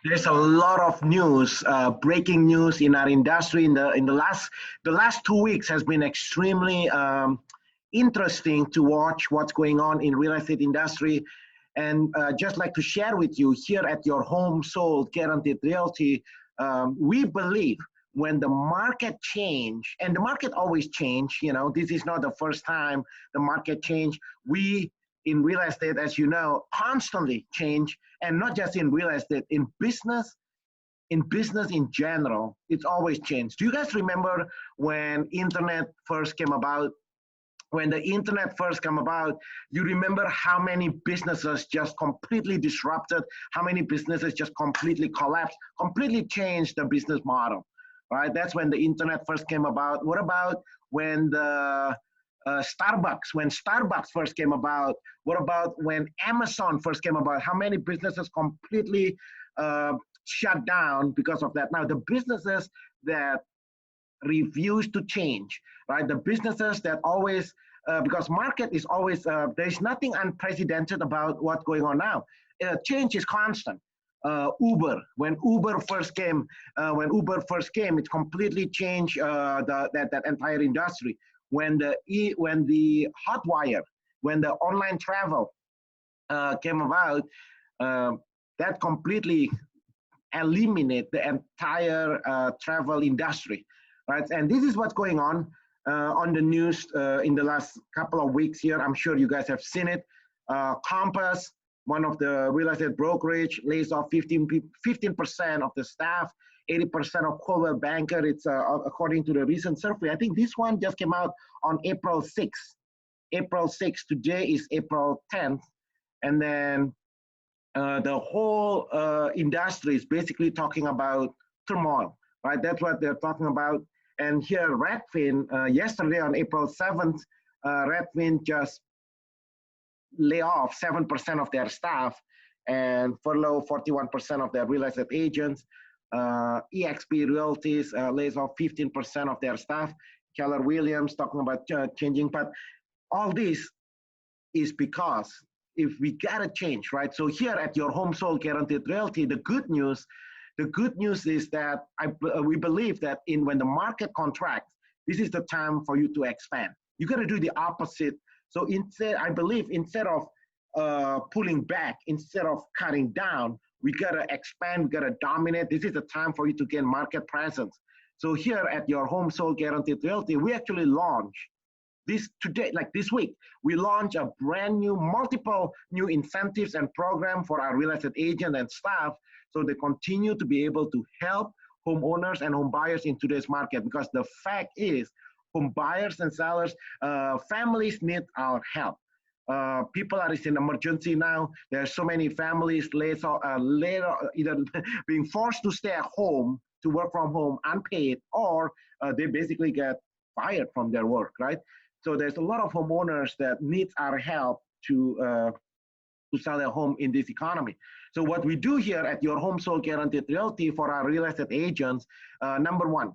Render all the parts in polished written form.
There's a lot of news, breaking news in our industry. In the last 2 weeks has been extremely interesting to watch what's going on in real estate industry. And just like to share with you here at your home sold guaranteed realty, we believe when the market change, and the market always change, this is not the first time the market change. We in real estate, as you know, constantly change, and not just in real estate, in business in general, it's always changed. Do you guys remember when internet first came about? When the internet first came about, you remember how many businesses just completely disrupted, how many businesses just completely collapsed, completely changed the business model, right? That's when the internet first came about. What about when Starbucks first came about? What about when Amazon first came about? How many businesses completely uh, shut down because of that? Now, the businesses that refuse to change, right? The businesses that always, because market is always, there's nothing unprecedented about what's going on now. Change is constant. When Uber first came, it completely changed that entire industry. When the hotwire, when the online travel came about, uh, that completely eliminate the entire travel industry, right? And this is what's going on the news in the last couple of weeks here. I'm sure you guys have seen it. Compass, one of the real estate brokerage, lays off 15% of the staff, 80% of Coldwell Banker. It's according to the recent survey. I think this one just came out on April 6th. April 6th. Today is April 10th. And then the whole industry is basically talking about turmoil, right? That's what they're talking about. And here, Redfin, yesterday on April 7th, Redfin just lay off 7% of their staff and furlough 41% of their real estate agents. EXp Realty lays off 15% of their staff. Keller Williams talking about changing, but all this is because if we gotta change, right? So here at your home sold guaranteed realty, the good news is that we believe that when the market contracts, this is the time for you to expand. You got to do the opposite. So I believe instead of pulling back, instead of cutting down, we got to expand, we got to dominate. This is the time for you to gain market presence. So here at your home sold guaranteed realty, we actually launch this week, we launch a brand new, multiple new incentives and program for our real estate agent and staff, so they continue to be able to help homeowners and home buyers in today's market. Because the fact is, home buyers and sellers, families need our help. People are in emergency now. There are so many families later either being forced to stay at home to work from home unpaid, or they basically get fired from their work, right? So there's a lot of homeowners that need our help to sell their home in this economy. So what we do here at your home sold guaranteed realty for our real estate agents, number one,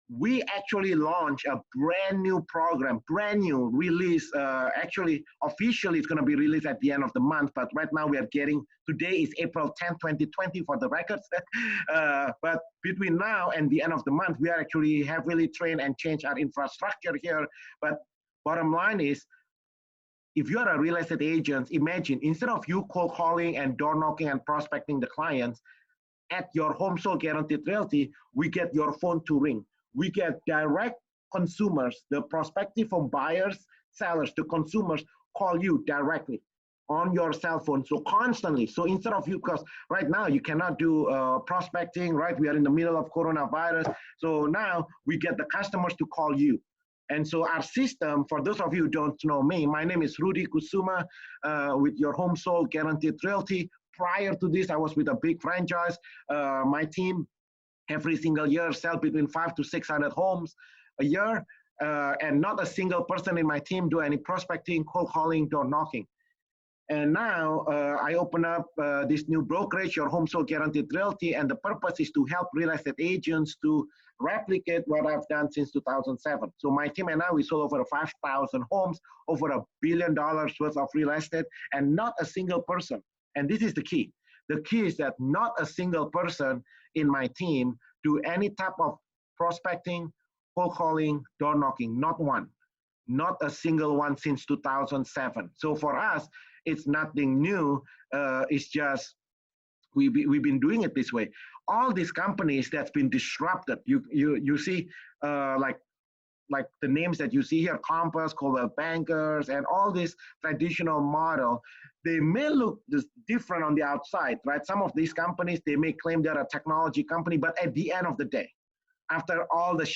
we actually launch a brand new program, brand new release. Actually, officially, it's going to be released at the end of the month. But right now, today is April 10th, 2020 for the records. But between now and the end of the month, we are actually heavily trained and change our infrastructure here. But bottom line is, if you're a real estate agent, imagine instead of you cold calling and door knocking and prospecting the clients, at your home sold guaranteed realty, we get your phone to ring. We get direct consumers, the prospective home buyers, sellers, the consumers call you directly on your cell phone. So constantly. So instead of you, because right now you cannot do prospecting, right? We are in the middle of coronavirus. So now we get the customers to call you. And so our system, for those of you who don't know me, my name is Rudy Kusuma with your home sold guaranteed realty. Prior to this, I was with a big franchise. My team every single year sell between 500 to 600 homes a year, and not a single person in my team do any prospecting, cold calling, door knocking. And now I open up this new brokerage, your home sold guaranteed realty, and the purpose is to help real estate agents to replicate what I've done since 2007. So my team and I, we sold over 5,000 homes, over $1 billion worth of real estate, and not a single person. And this is the key. The key is that not a single person in my team do any type of prospecting, cold calling, door knocking, not one. Not a single one since 2007. So for us, it's nothing new. It's just we've been doing it this way. All these companies that's been disrupted, you see, like the names that you see here, Compass, Coldwell Bankers, and all this traditional model, they may look different on the outside, right? Some of these companies, they may claim they're a technology company, but at the end of the day, after all the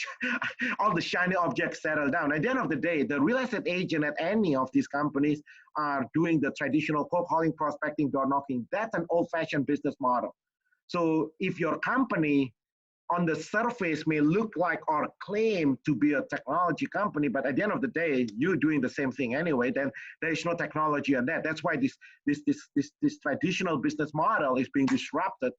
all the shiny objects settle down, at the end of the day, the real estate agent at any of these companies are doing the traditional cold calling, prospecting, door knocking. That's an old-fashioned business model. So if your company on the surface may look like or claim to be a technology company, but at the end of the day, you're doing the same thing anyway, then there is no technology on that. That's why this traditional business model is being disrupted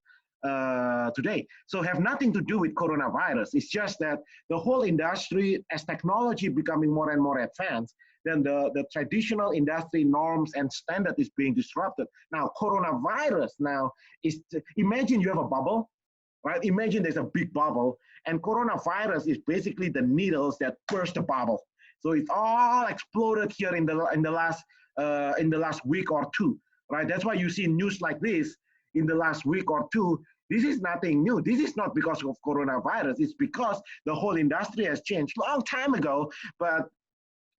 today. So have nothing to do with coronavirus. It's just that the whole industry, as technology becoming more and more advanced, then the traditional industry norms and standard is being disrupted. Now, coronavirus now is, imagine you have a bubble, right? Imagine there's a big bubble, and coronavirus is basically the needles that burst the bubble. So it's all exploded here in the last week or two, right? That's why you see news like this in the last week or two. This is nothing new. This is not because of coronavirus. It's because the whole industry has changed long time ago, but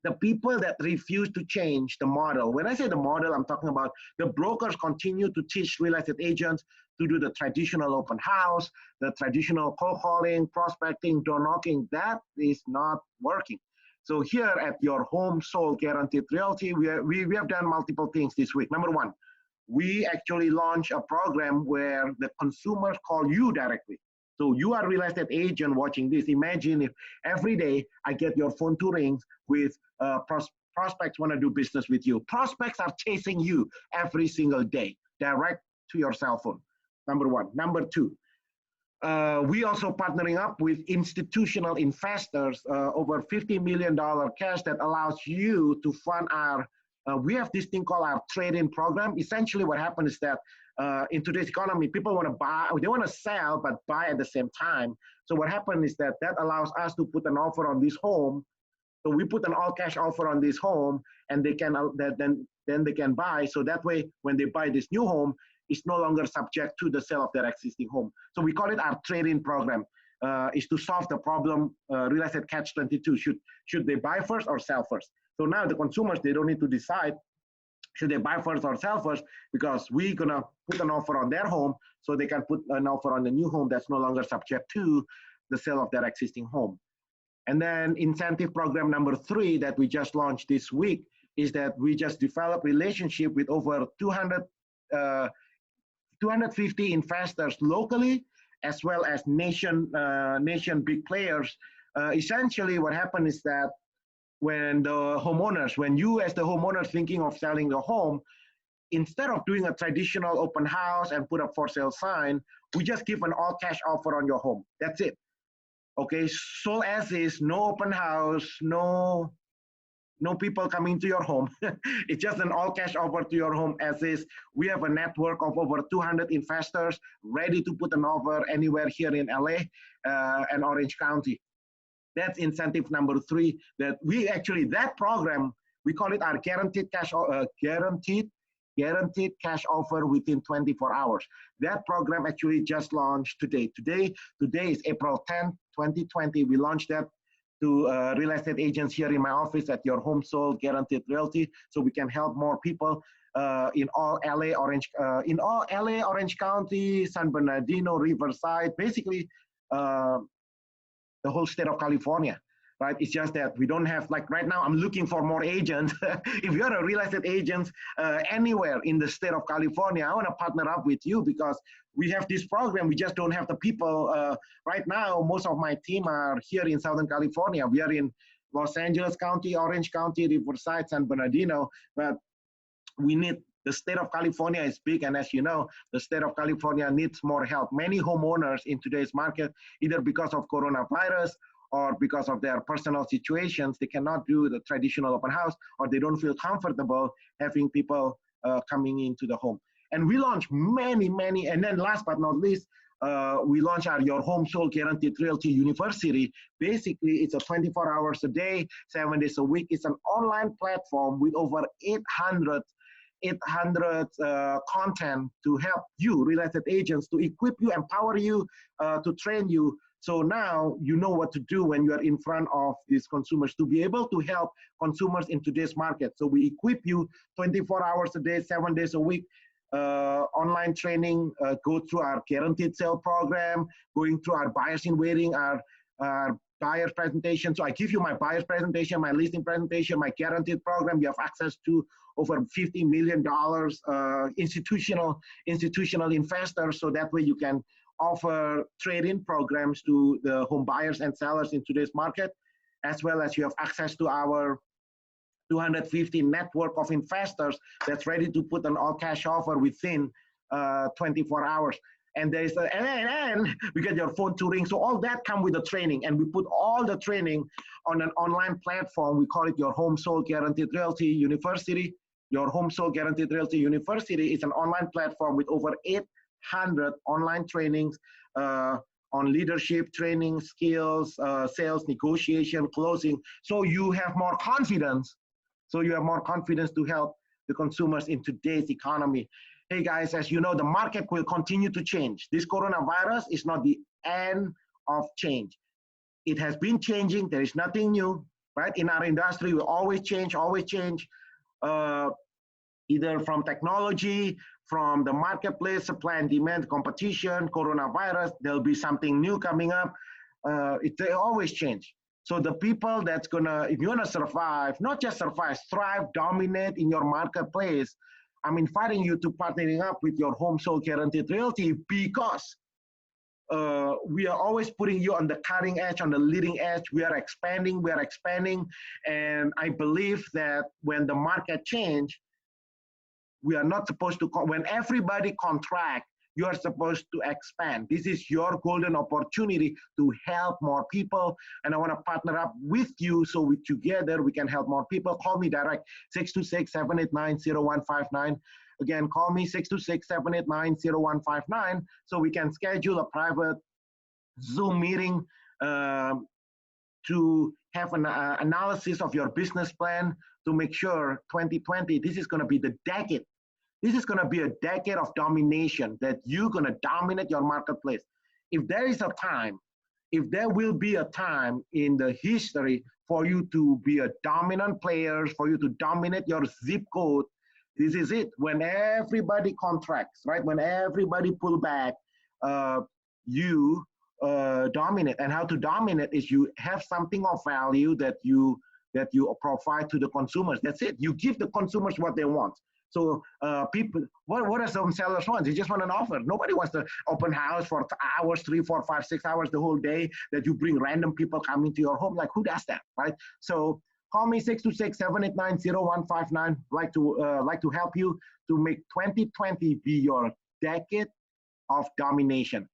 the people that refuse to change the model. When I say the model, I'm talking about the brokers continue to teach real estate agents to do the traditional open house, the traditional cold calling, prospecting, door knocking. That is not working. So here at your home sold guaranteed realty, we have done multiple things this week. Number one, we actually launched a program where the consumers call you directly. So you are a real estate agent watching this. Imagine if every day I get your phone to ring with prospects want to do business with you. Prospects are chasing you every single day, direct to your cell phone. Number one. Number two, we also partnering up with institutional investors, over $50 million cash that allows you to fund our, we have this thing called our trade-in program. Essentially what happens is that in today's economy, people want to buy, they want to sell, but buy at the same time. So what happens is that allows us to put an offer on this home. So we put an all-cash offer on this home, and they can then they can buy. So that way, when they buy this new home, it's no longer subject to the sale of their existing home. So we call it our trade-in program. Is to solve the problem, real estate catch-22. Should they buy first or sell first? So now the consumers, they don't need to decide should they buy first or sell first, because we're gonna put an offer on their home, so they can put an offer on the new home that's no longer subject to the sale of their existing home. And then incentive program number 3 that we just launched this week is that we just developed relationship with over 250 investors locally, as well as nation big players. Essentially what happened is that when you as the homeowner thinking of selling the home, instead of doing a traditional open house and put a for sale sign, we just give an all cash offer on your home. That's it. Okay, sold as is, no open house, no people coming to your home. It's just an all cash offer to your home as is. We have a network of over 200 investors ready to put an offer anywhere here in LA and Orange County. That's incentive number 3. That we actually, that program, we call it our guaranteed cash offer within 24 hours. That program actually just launched today. Today is April 10th, 2020. We launched that to real estate agents here in my office at your home sold guaranteed realty, so we can help more people in all LA, Orange County, San Bernardino, Riverside, basically the whole state of California, right? It's just that we don't have, like right now, I'm looking for more agents. If you're a real estate agent anywhere in the state of California, I want to partner up with you because we have this program. We just don't have the people. Right now, most of my team are here in Southern California. We are in Los Angeles County, Orange County, Riverside, San Bernardino, but we need, the state of California is big, and as you know, the state of California needs more help. Many homeowners in today's market, either because of coronavirus or because of their personal situations, they cannot do the traditional open house, or they don't feel comfortable having people coming into the home. And we launch many, and then last but not least, we launch our Your Home Sold Guaranteed Realty University. Basically, it's a 24 hours a day, 7 days a week. It's an online platform with over 800 content to help you, real estate agents, to equip you, empower you, to train you. So now you know what to do when you are in front of these consumers to be able to help consumers in today's market. So we equip you 24 hours a day, 7 days a week, online training, go through our guaranteed sale program, going through our buyers in waiting, our buyer's presentation. So I give you my buyer's presentation, my listing presentation, my guaranteed program. You have access to over $50 million institutional investors. So that way you can offer trade-in programs to the home buyers and sellers in today's market, as well as you have access to our 250 network of investors that's ready to put an all-cash offer within 24 hours. And there's and we get your phone to ring. So all that come with the training, and we put all the training on an online platform. We call it Your Home Sold Guaranteed Realty University. Your Home Sold Guaranteed Realty University is an online platform with over 800 online trainings on leadership, training, skills, sales, negotiation, closing. So you have more confidence. So you have more confidence to help the consumers in today's economy. Hey guys, as you know, the market will continue to change. This coronavirus is not the end of change. It has been changing. There is nothing new, right? In our industry, we always change, either from technology, from the marketplace, supply and demand, competition, coronavirus, there'll be something new coming up. They always change. So the people that's gonna, if you wanna survive, not just survive, thrive, dominate in your marketplace, I'm inviting you to partnering up with Your Home Sold Guaranteed Realty, because we are always putting you on the cutting edge, on the leading edge. We are expanding, and I believe that when the market change, we are not supposed to, when everybody contract, you are supposed to expand. This is your golden opportunity to help more people, and I want to partner up with you so we together we can help more people. Call me direct, 626-789-0159. Again, call me 626-789-0159 so we can schedule a private Zoom meeting to have an analysis of your business plan to make sure 2020, this is going to be the decade. This is going to be a decade of domination, that you're going to dominate your marketplace. If there is a time, if there will be a time in the history for you to be a dominant player, for you to dominate your zip code, this is it. When everybody contracts, right? When everybody pull back, you dominate. And how to dominate is you have something of value that you provide to the consumers. That's it. You give the consumers what they want. So people, what are some sellers want? They just want an offer. Nobody wants to open house for hours, 3, 4, 5, 6 hours the whole day, that you bring random people coming to your home. Like, who does that, right? So call me 626-789-0159. Like to help you to make 2020 be your decade of domination.